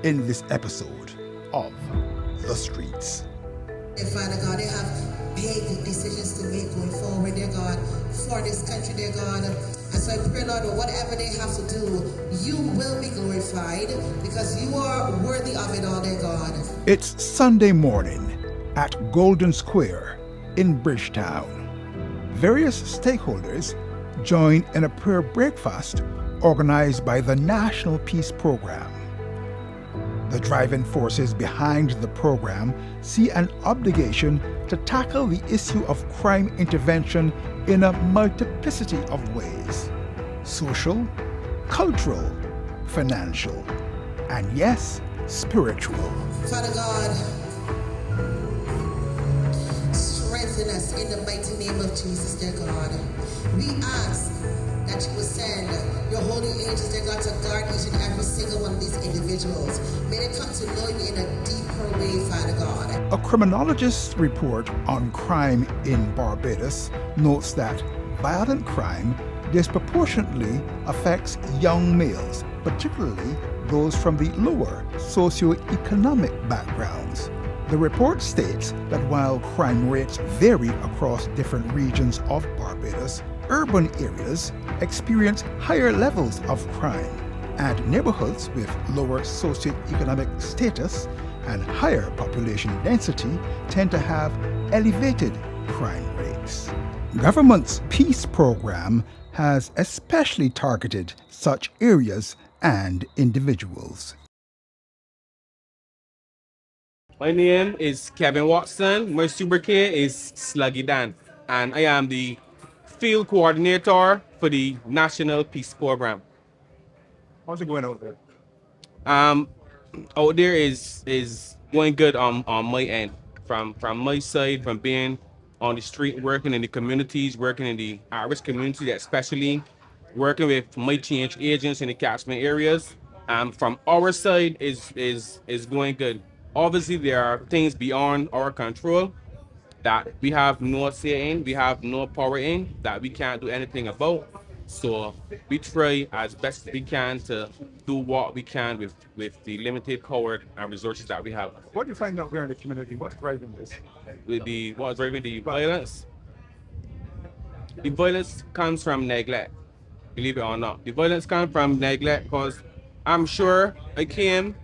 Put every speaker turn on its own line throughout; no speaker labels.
in this episode of The Streets.
Father God, they have big decisions to make going forward, dear God, for this country, dear God. And so I pray, Lord, that whatever they have to do, you will be glorified because you are worthy of it all, dear God.
It's Sunday morning at Golden Square in Bridgetown. Various stakeholders join in a prayer breakfast organized by the National Peace Program. The driving forces behind the program see an obligation to tackle the issue of crime intervention in a multiplicity of ways: social, cultural, financial, and yes, spiritual.
Father God, strengthen us in the mighty name of Jesus, dear God. We ask that you will send your holy angels, dear God, to guard each and every single one of these individuals. May they come to know you in a deeper way, Father God.
A criminologist's report on crime in Barbados notes that violent crime disproportionately affects young males, particularly those from the lower socioeconomic backgrounds. The report states that while crime rates vary across different regions of Barbados, urban areas experience higher levels of crime, and neighborhoods with lower socioeconomic status and higher population density tend to have elevated crime rates. Government's peace program has especially targeted such areas and individuals.
My name is Kevin Watson. My sobriquet is Sluggy Dan, and I am the field coordinator for the National Peace Program.
How's it going out there?
Out there is going good on my end. From my side, from being on the street, working in the communities, working in the Irish community, especially working with my change agents in the catchment areas. From our side is going good. Obviously, there are things beyond our control that we have no say in, we have no power in, that we can't do anything about. So we try as best we can to do what we can with the limited power and resources that we have.
What do you find out here in the community? What's driving this?
With the what's driving the violence? The violence comes from neglect, believe it or not. The violence comes from neglect because I'm sure I came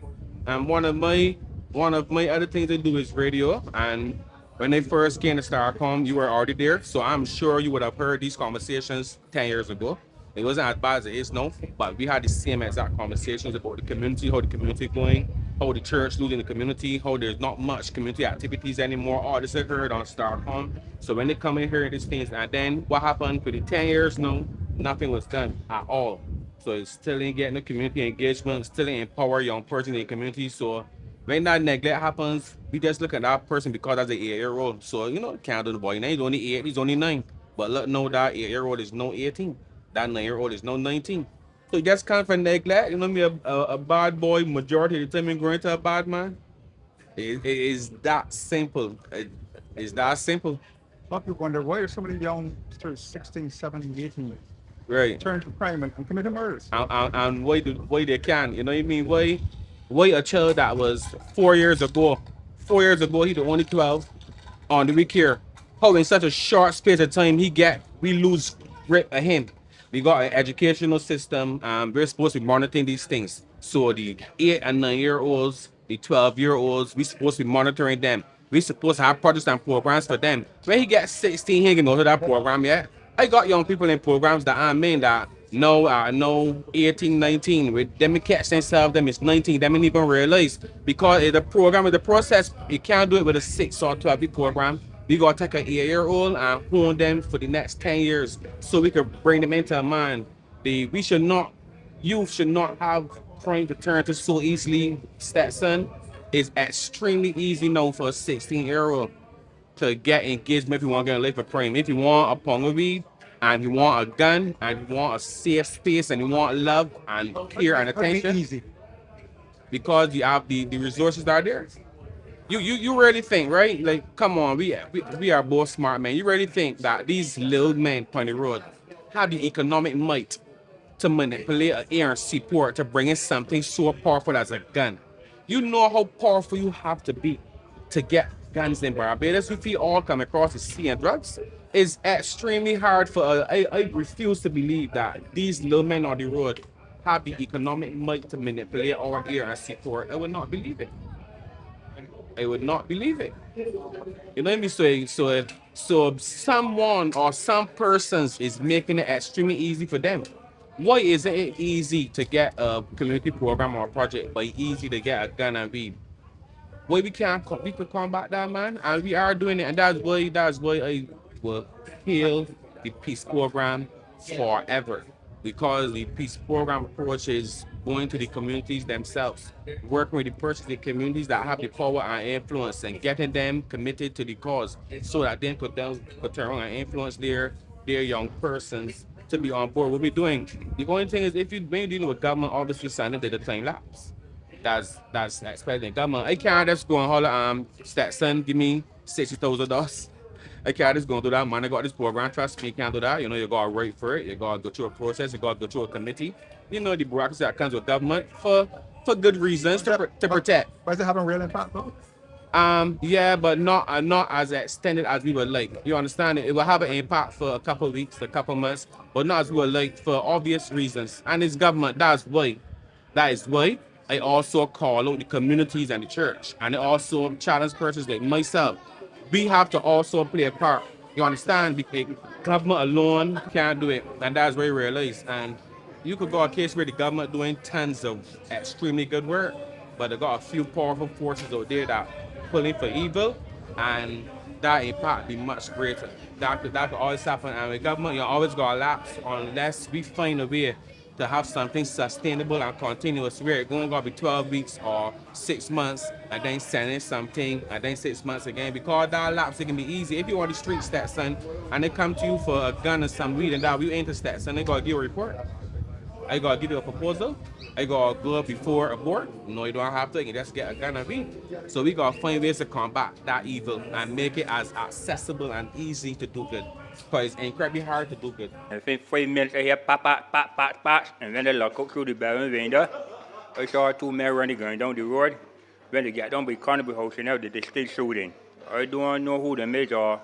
and one of my other things I do is radio, and when I first came to STARCOM, you were already there, so I'm sure you would have heard these conversations 10 years ago. It wasn't as bad as it is now, but we had the same exact conversations about the community, how the community going, how the church losing the community, how there's not much community activities anymore. All this I heard on STARCOM. So when they come in here, these things, and then what happened for the 10 years now, nothing was done at all. So it's still in getting the community engagement, still in empower young person in the community. So when that neglect happens, we just look at that person because that's an 8-year-old. So, can't do the boy now. He's only 8, he's only 9. But look, no, that 8-year-old is no 18. That 9-year-old is no 19. So it just comes from neglect. Me a bad boy majority of the time and growing to a bad man. It is that simple. It's that simple.
A lot of people wonder why are so many youngsters, 16, 17, 18,
Right.
turn to crime and commit murders?
And why they can, you know what I mean? Why a child that was 4 years ago, he the only 12 on the week here. How in such a short space of time we lose grip of him. We got an educational system, we're supposed to be monitoring these things. So the 8 and 9-year-olds, the 12-year-olds, we supposed to be monitoring them. We supposed to have projects and programs for them. When he gets 16, he can go to that program yet. I got young people in programs that I'm in that know 18, 19. With them catch themselves, them is 19, them ain't even realize. Because the program is the process, you can't do it with a 6 or 12 program. We gotta take an 8-year-old and hone them for the next 10 years so we can bring them into a mind. Youth should not have crime to turn to so easily. Stetson is extremely easy now for a 16-year-old to get engagement if you want to get a life of crime. If you want a pound of weed, and you want a gun, and you want a safe space, and you want love and care and attention,
Easy.
because you have the resources that are there. You really think, right? Like, come on, we are both smart men. You really think that these little men on the road have the economic might to manipulate an ANC port to bring in something so powerful as a gun? You know how powerful you have to be to get guns in Barbados. If we all come across the sea and drugs, it's extremely hard for. I refuse to believe that these little men on the road have the economic might to manipulate our ear and support. I would not believe it. I would not believe it. You know what I mean? So someone or some persons is making it extremely easy for them. Why isn't it easy to get a community program or project, but easy to get a gun and weed? Why we could combat that, man, and we are doing it, and that's why I will kill the peace program forever, because the peace program approach is going to the communities themselves, working with the persons, the communities that have the power and influence, and getting them committed to the cause, so that they could turn around and influence their young persons to be on board. What we're doing, the only thing is, if you're dealing with government, obviously signing the time lapse. That's expecting government. I can't just go and holler, Stetson, give me $60,000. I can't just go and do that, man. I got this program, trust me, you can't do that. You know, you gotta wait for it, you gotta go through a process, you gotta go through a committee. You know, the bureaucracy that comes with government for good reasons to protect.
But is it having real impact though?
Yeah, but not as extended as we would like. You understand it? It will have an impact for a couple of weeks, a couple of months, but not as we would like for obvious reasons. And it's government. That is why I also call out the communities and the church, and I also challenge persons like myself. We have to also play a part. You understand? Because government alone can't do it, and that's very realized. And you could go a case where the government doing tons of extremely good work, but they got a few powerful forces out there that pulling for evil, and that impact be much greater. That could always happen, and with government, you always got a lapse unless we find a way to have something sustainable and continuous, where it's going to be 12 weeks or 6 months, and then sending something, and then 6 months again. Because that lapse, it can be easy. If you're on the street, Stetson, and they come to you for a gun and some weed, and that we ain't Stetson, they got to give you a report. I got to give you a proposal. I got to go before a board. No, you don't have to. You just get a gun and weed. So we got to find ways to combat that evil and make it as accessible and easy to do good. Because it's incredibly hard to do good.
I think 5 minutes I hear pat, pat, pat, pat, pat, and when they look out through the barrel window, I saw 2 men running going down the road. When they get down by Carnival House, you know, they still shooting. I don't know who them is or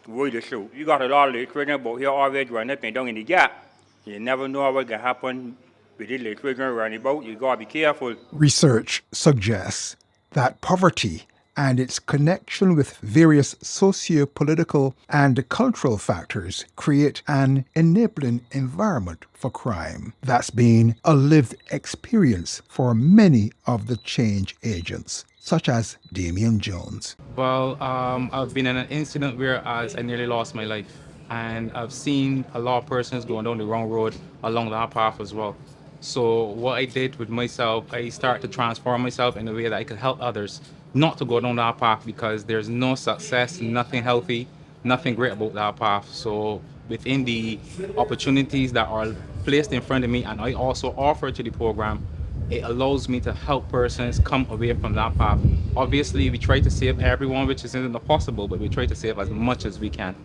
where they shoot. You got a lot of children about here already running up and down in the gap. You never know what can happen with the little children running about. You got to be careful.
Research suggests that poverty and its connection with various socio-political and cultural factors create an enabling environment for crime. That's been a lived experience for many of the change agents, such as Damian Jones.
Well, I've been in an incident where I nearly lost my life. And I've seen a lot of persons going down the wrong road along that path as well. So what I did with myself, I started to transform myself in a way that I could help others not to go down that path, because there's no success, nothing healthy, nothing great about that path. So within the opportunities that are placed in front of me, and I also offer to the program, it allows me to help persons come away from that path. Obviously, we try to save everyone, which isn't possible, but we try to save as much as we can.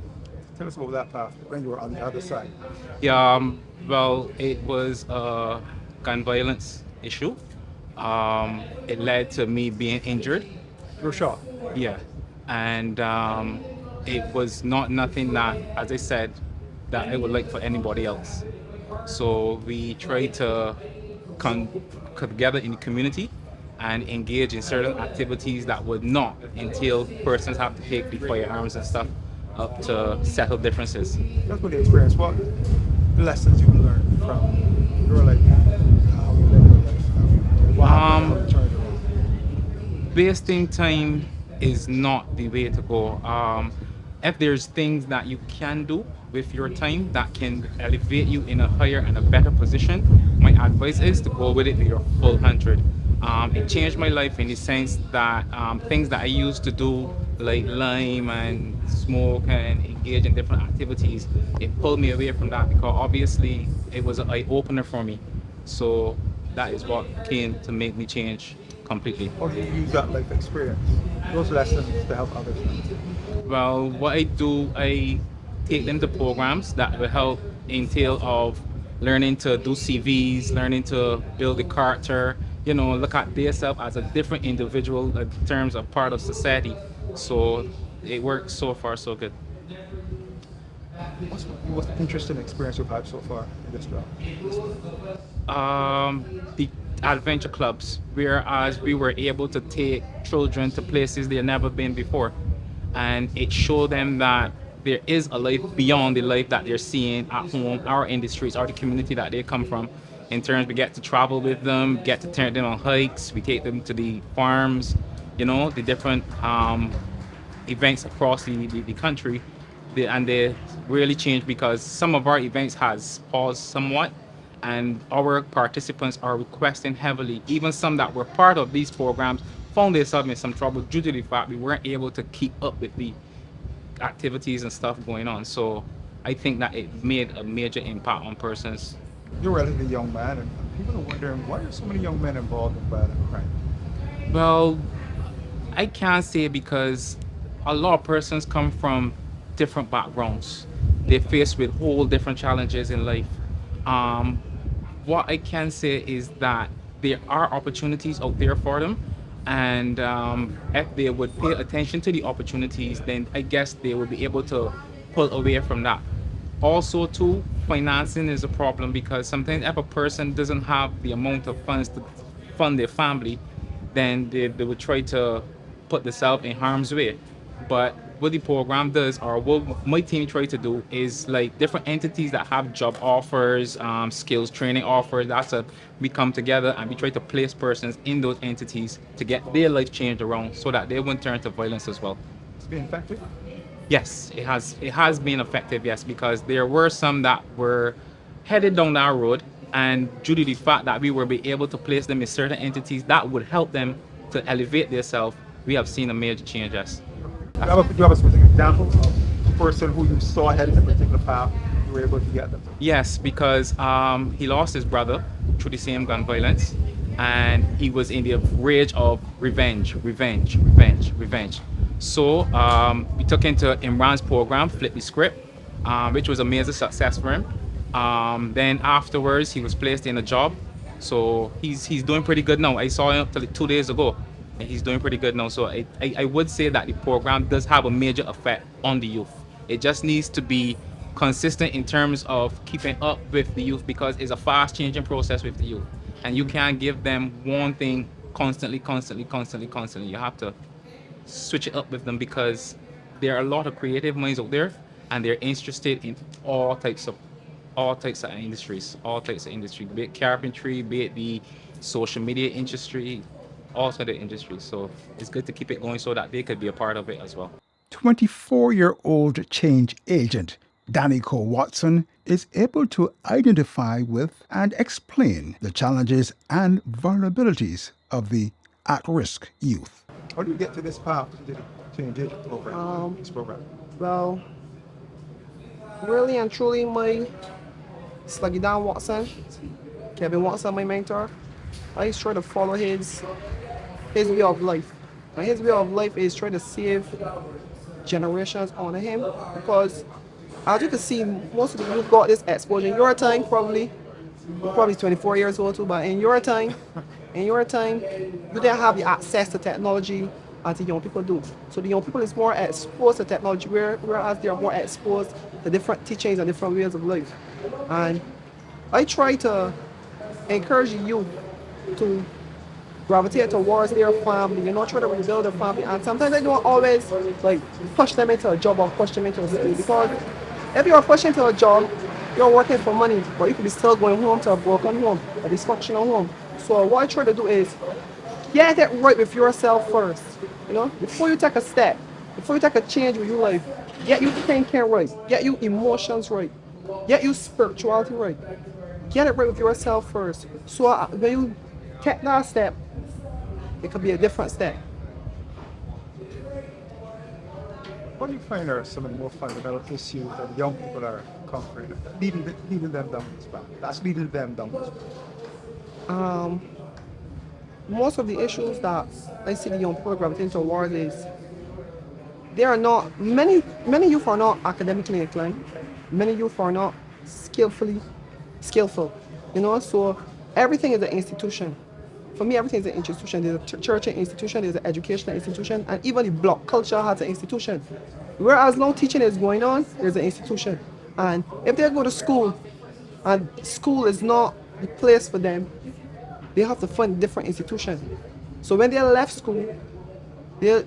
Tell us about that path when you were on the other side.
Yeah, well, it was a gun violence issue. It led to me being injured.
You were shot?
Yeah, and it was nothing that, as I said, that I would like for anybody else. So we try to come together in the community and engage in certain activities that would not entail persons have to take the firearms and stuff up to settle differences.
That's what the experience. What lessons you learned from your life?
Wasting time is not the way to go. If there's things that you can do with your time that can elevate you in a higher and a better position, my advice is to go with it to your full 100. It changed my life in the sense that things that I used to do, like lime and smoke and engage in different activities, it pulled me away from that, because obviously it was an eye-opener for me. So that is what came to make me change completely.
How do you use that life experience, those lessons, to help others?
Well, what I do, I take them to programs that will help entail of learning to do CVs, learning to build a character, look at themselves as a different individual in terms of part of society. So it works so far so good.
What's the most interesting experience you've had so far in this job?
The adventure clubs, whereas we were able to take children to places they've never been before, and it showed them that there is a life beyond the life that they're seeing at home, our industries, or the community that they come from. In terms, we get to travel with them, get to turn them on hikes, we take them to the farms, the different events across the country, and they really changed because some of our events has paused somewhat, and our participants are requesting heavily. Even some that were part of these programs found themselves in some trouble due to the fact we weren't able to keep up with the activities and stuff going on. So I think that it made a major impact on persons.
You're a relatively young man, and people are wondering why are so many young men involved in violent crime?
Well, I can't say because a lot of persons come from different backgrounds. They're faced with whole different challenges in life. Um, what I can say is that there are opportunities out there for them, and if they would pay attention to the opportunities, then I guess they will be able to pull away from that. Also, too, financing is a problem because sometimes if a person doesn't have the amount of funds to fund their family, then they would try to put themselves in harm's way. But what the program does, or what my team try to do, is like different entities that have job offers, skills training offers. We come together and we try to place persons in those entities to get their life changed around so that they won't turn to violence as well.
It's been effective?
Yes, it has. It has been effective. Yes, because there were some that were headed down that road, and due to the fact that we were be able to place them in certain entities that would help them to elevate themselves, we have seen a major change. Yes.
Do you have a specific example of a person who you saw heading a particular path, you were able to get them?
Yes, because he lost his brother through the same gun violence, and he was in the rage of revenge, revenge, revenge, revenge. So we took him to Imran's program, Flip the Script, which was a major success for him. Then afterwards, he was placed in a job, so he's doing pretty good now. I saw him 2 days ago, and he's doing pretty good now. So I would say that the program does have a major effect on the youth. It just needs to be consistent in terms of keeping up with the youth because it's a fast changing process with the youth, and you can't give them one thing constantly, constantly, constantly, constantly. You have to switch it up with them because there are a lot of creative minds out there, and they're interested in all types of industry, be it carpentry, be it the social media industry, all sort of industries. So it's good to keep it going so that they could be a part of it as well.
24-year-old change agent Danica Watson is able to identify with and explain the challenges and vulnerabilities of the at-risk youth. How do you get to this path to the change agent program? This program?
Well, really and truly, my Sluggy Dan Watson, Kevin Watson, my mentor, I used to try to follow his way of life. And his way of life is trying to save generations on him because as you can see, most of the youth got this exposure. In your time, you're probably 24 years old too, but in your time, you didn't have the access to technology as the young people do. So the young people is more exposed to technology, whereas they are more exposed to different teachings and different ways of life. And I try to encourage the youth to gravitate towards their family, try to rebuild their family. And sometimes I don't always like push them into a job or push them into a school because if you're pushed into a job, you're working for money, but you could be still going home to a broken home, a dysfunctional home. So what I try to do is get it right with yourself first. Before you take a step, before you take a change with your life, get your thinking right, get your emotions right, get your spirituality right. Get it right with yourself first. So when you take that step, it could be a different step.
What do you find are some of the more fundamental issues that young people are encountering, leading them down this path? That's leading them down this path.
Most of the issues that I see the young people gravitating towards is many youth are not academically inclined. Many youth are not skillful. So everything is an institution. for me, everything is an institution. There's a church institution, there's an educational institution, and even the block culture has an institution. Whereas no teaching is going on, there's an institution. And if they go to school, and school is not the place for them, they have to find a different institution. So when they left school, they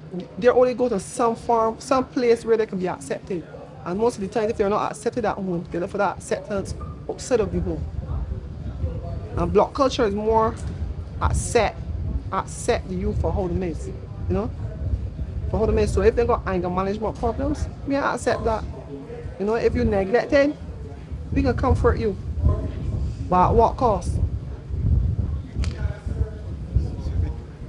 only go to some farm, some place where they can be accepted. And most of the time, if they're not accepted at home, they look for that acceptance outside of the home. And block culture is more accept the youth for how they is, you know? For how they is. So if they got anger management problems, we accept that. You know, if you're neglected, we can comfort you. But at what cost?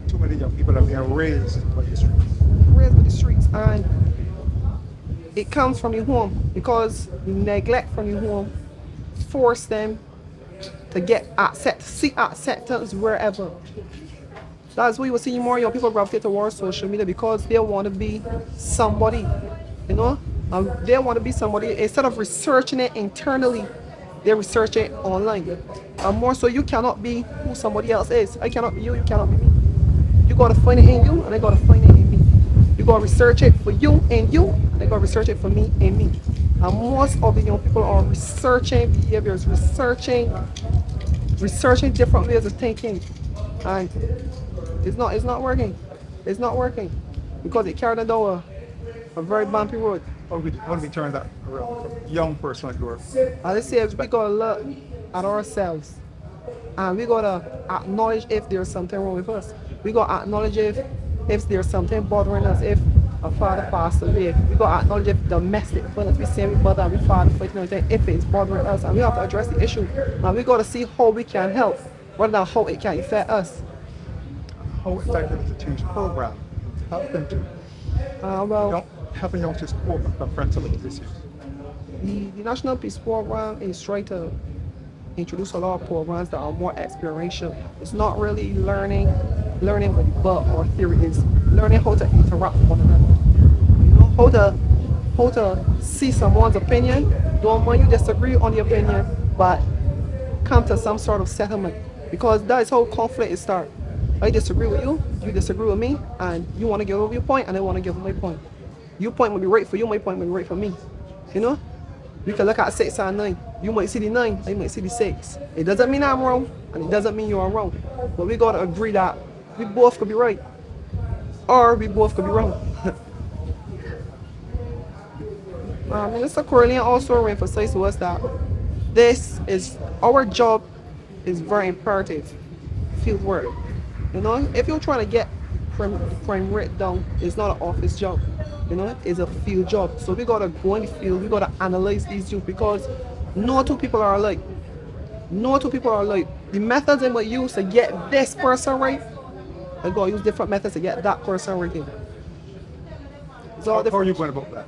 Too many young people are being raised by the streets.
Raised with the streets, and it comes from your home because the neglect from your home force them to seek acceptance wherever. That's why you will see more young people gravitate towards social media because they want to be somebody, you know? They want to be somebody. Instead of researching it internally, they research it online. And more so, you cannot be who somebody else is. I cannot be you, you cannot be me. You got to find it in you, and I got to find it in me. You got to research it for you and you, and I got to research it for me and me. And most of the young people are researching behaviors, researching different ways of thinking, and it's not working. It's not working because it carried down a very bumpy road.
How do we turn that around from young person like yours?
As I say, we gotta look at ourselves, and we gotta acknowledge if there's something wrong with us. We gotta acknowledge if there's something bothering us. If a father passed away, we gotta acknowledge if domestic violence, we say we mother and we father fighting everything, if it's bothering us, and we have to address the issue. And we gotta see how we can help, rather than how it can affect us.
How effective is the change program? Help them to helping youngsters cope and confront some of these issues.
The National Peace Program is trying to introduce a lot of programs that are more experiential. It's not really learning with the book or theory. It's learning how to interact with one another. You know, how to see someone's opinion. Don't mind you disagree on the opinion, but come to some sort of settlement. Because that is how conflict is started. I disagree with you, you disagree with me, and you want to give over your point, and I want to give my point. Your point might be right for you, my point might be right for me. You know? We can look at 6 and 9. You might see the 9, I might see the 6. It doesn't mean I'm wrong, and it doesn't mean you're wrong. But we gotta agree that we both could be right, or we both could be wrong. Minister Corleone also emphasized to us that our job is very imperative, field work. You know, if you're trying to get crime rate down, it's not an office job. You know, it's a field job. So we gotta go in the field, we gotta analyze these youth because no two people are alike. No two people are alike. The methods I might use to get this person right, I gotta use different methods to get that person right.
How are you going about that?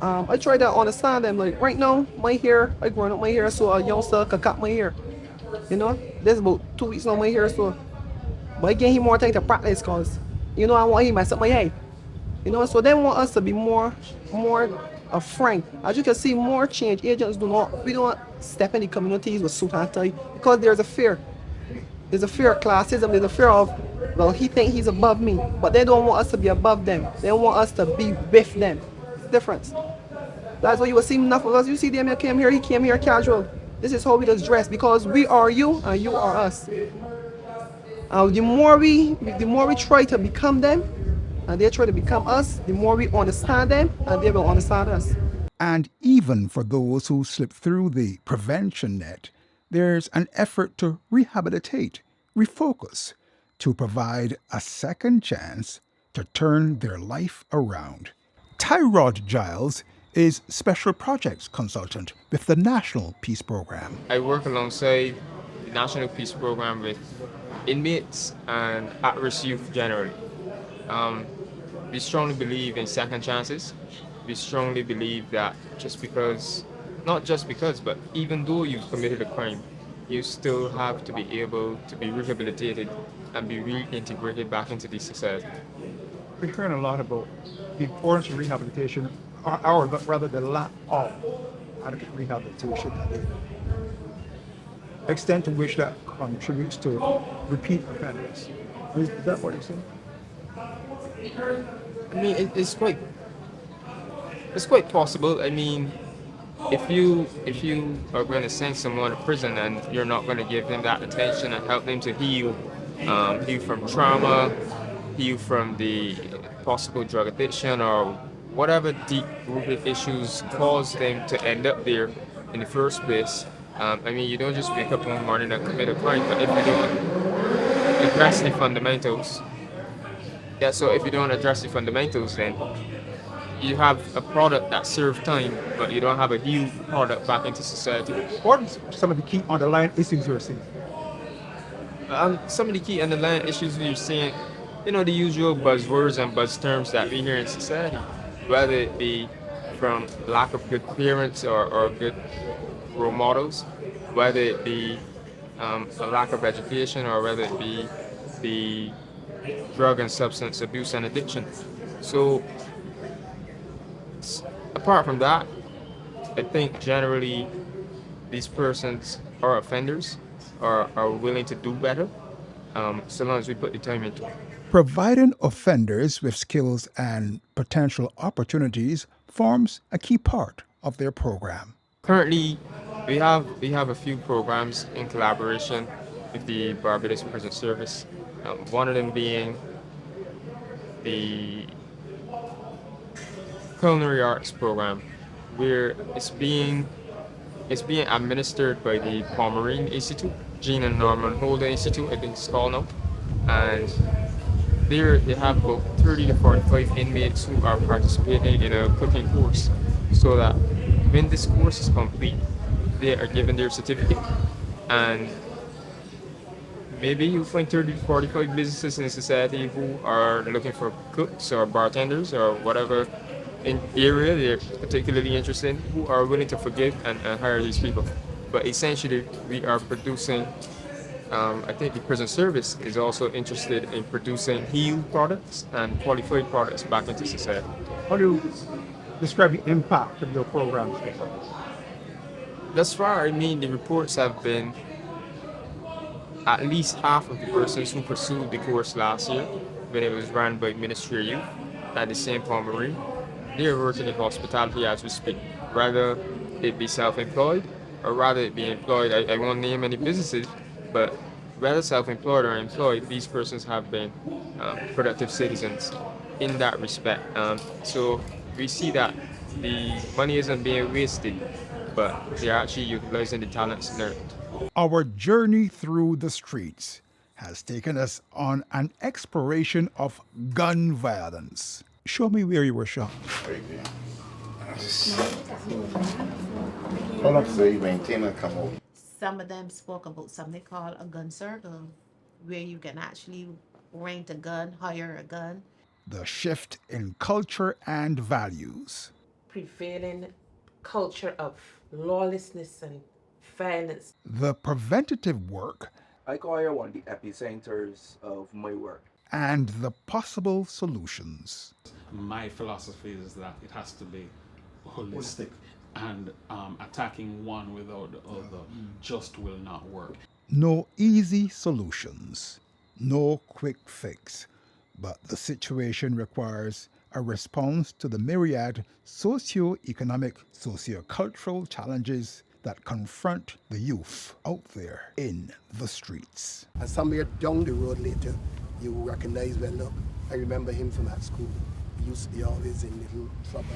I try to understand them. Like right now, my hair, I growing up my hair, so a youngster can cut my hair. You know, there's about 2 weeks on my hair, so but I give him more time to practice because, you know, I want him to mess up my head. You know, so they want us to be more frank. As you can see, more change agents we don't step in the communities with suit and tie because there's a fear. There's a fear of classism, there's a fear of, well, he thinks he's above me, but they don't want us to be above them. They want us to be with them. It's the difference. That's why you will see enough of us. You see them, he came here casual. This is how we just dress because we are you and you are us. The more we try to become them, and they try to become us, the more we understand them, and they will understand us.
And even for those who slip through the prevention net, there's an effort to rehabilitate, refocus, to provide a second chance to turn their life around. Tyrod Giles is Special Projects Consultant with the National Peace Program.
I work alongside the National Peace Program with inmates and at-risk youth generally. We strongly believe in second chances. We strongly believe that not just because, but even though you've committed a crime, you still have to be able to be rehabilitated and be reintegrated back into the society.
We're hearing a lot about the importance of rehabilitation, or rather the lack of adequate rehabilitation. extent to which that contributes to repeat offenders. Is that what you're saying?
I mean, it's quite possible. I mean, if you are going to send someone to prison and you're not going to give them that attention and help them to heal from trauma, heal from the possible drug addiction or whatever deep-rooted issues caused them to end up there in the first place. I mean, you don't just wake up one morning and commit a crime, but if you don't address the fundamentals, yeah. So if you don't address the fundamentals, then you have a product that serves time, but you don't have a healed product back into society.
What are some of the key underlying issues you're seeing?
Some of the key underlying issues we're seeing, the usual buzzwords and buzz terms that we hear in society, whether it be from lack of good parents or good role models, whether it be a lack of education or whether it be the drug and substance abuse and addiction. So apart from that, I think generally these persons are offenders are willing to do better so long as we put the time into it.
Providing offenders with skills and potential opportunities forms a key part of their program.
Currently, we have a few programs in collaboration with the Barbados Prison Service. One of them being the culinary arts program, where it's being administered by the Pomeranian Institute, Jean and Norman Holder Institute, I think it's called now, and there they have about 30 to 45 inmates who are participating in a cooking course, so that when this course is complete, they are given their certificate. And maybe you find 30 to 45 businesses in society who are looking for cooks or bartenders or whatever in area they're particularly interested in, who are willing to forgive and hire these people. But essentially, we are producing, I think the prison service is also interested in producing healed products and qualified products back into society.
How do you describe the impact of your program?
Thus far, I mean, the reports have been at least half of the persons who pursued the course last year, when it was run by Ministry of Youth at the St. Paul Marine, they're working in hospitality as we speak. Rather it be self-employed, or rather it be employed. I won't name any businesses, but whether self-employed or employed, these persons have been productive citizens in that respect. So we see that the money isn't being wasted, but they're actually utilizing the talents learned.
Our journey through the streets has taken us on an exploration of gun violence. Show me where you were shot.
Hold up, so you maintain and come over.
Some of them spoke about something called a gun circle, where you can actually rent a gun, hire a gun.
The shift in culture and values.
Prevailing culture of lawlessness and violence.
The preventative work.
I call here one of the epicenters of my work.
And the possible solutions.
My philosophy is that it has to be holistic, and attacking one without the other just will not work.
No easy solutions, no quick fix, but the situation requires a response to the myriad socio-economic, socio-cultural challenges that confront the youth out there in the streets.
And somewhere down the road later, you recognize, well, look, I remember him from that school. He used to be always in little trouble.